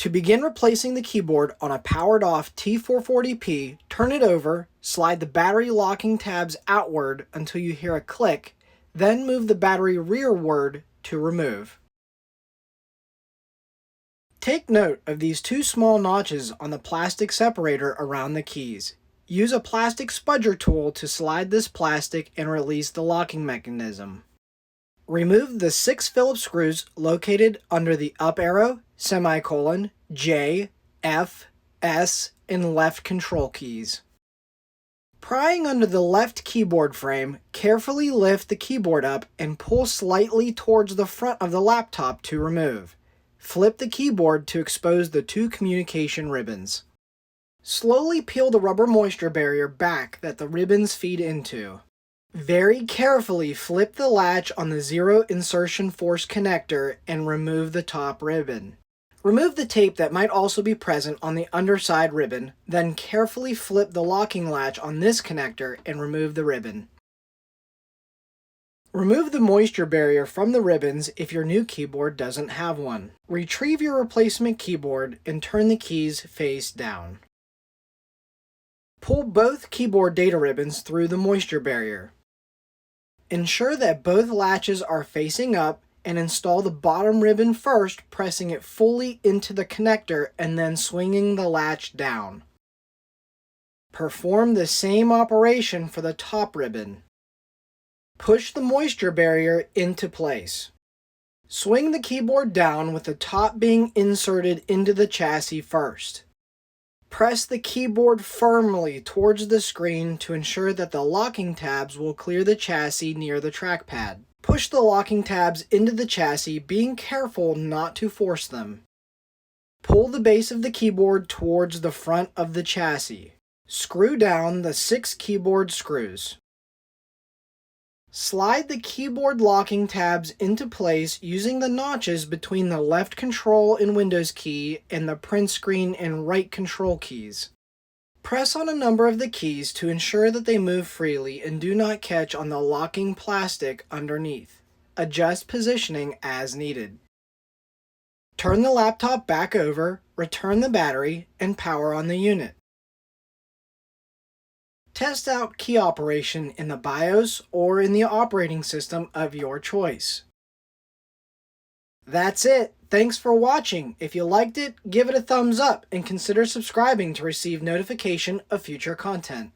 To begin replacing the keyboard on a powered-off T440P, turn it over, slide the battery locking tabs outward until you hear a click, then move the battery rearward to remove. Take note of these two small notches on the plastic separator around the keys. Use a plastic spudger tool to slide this plastic and release the locking mechanism. Remove the 6 Phillips screws located under the up arrow, semicolon, J, F, S, and left control keys. Prying under the left keyboard frame, carefully lift the keyboard up and pull slightly towards the front of the laptop to remove. Flip the keyboard to expose the 2 communication ribbons. Slowly peel the rubber moisture barrier back that the ribbons feed into. Very carefully flip the latch on the 0 insertion force connector and remove the top ribbon. Remove the tape that might also be present on the underside ribbon, then carefully flip the locking latch on this connector and remove the ribbon. Remove the moisture barrier from the ribbons if your new keyboard doesn't have one. Retrieve your replacement keyboard and turn the keys face down. Pull both keyboard data ribbons through the moisture barrier. Ensure that both latches are facing up and install the bottom ribbon first, pressing it fully into the connector and then swinging the latch down. Perform the same operation for the top ribbon. Push the moisture barrier into place. Swing the keyboard down with the top being inserted into the chassis first. Press the keyboard firmly towards the screen to ensure that the locking tabs will clear the chassis near the trackpad. Push the locking tabs into the chassis, being careful not to force them. Pull the base of the keyboard towards the front of the chassis. Screw down the 6 keyboard screws. Slide the keyboard locking tabs into place using the notches between the left control and Windows key and the print screen and right control keys. Press on a number of the keys to ensure that they move freely and do not catch on the locking plastic underneath. Adjust positioning as needed. Turn the laptop back over, return the battery, and power on the unit. Test out key operation in the BIOS or in the operating system of your choice. That's it. Thanks for watching. If you liked it, give it a thumbs up and consider subscribing to receive notification of future content.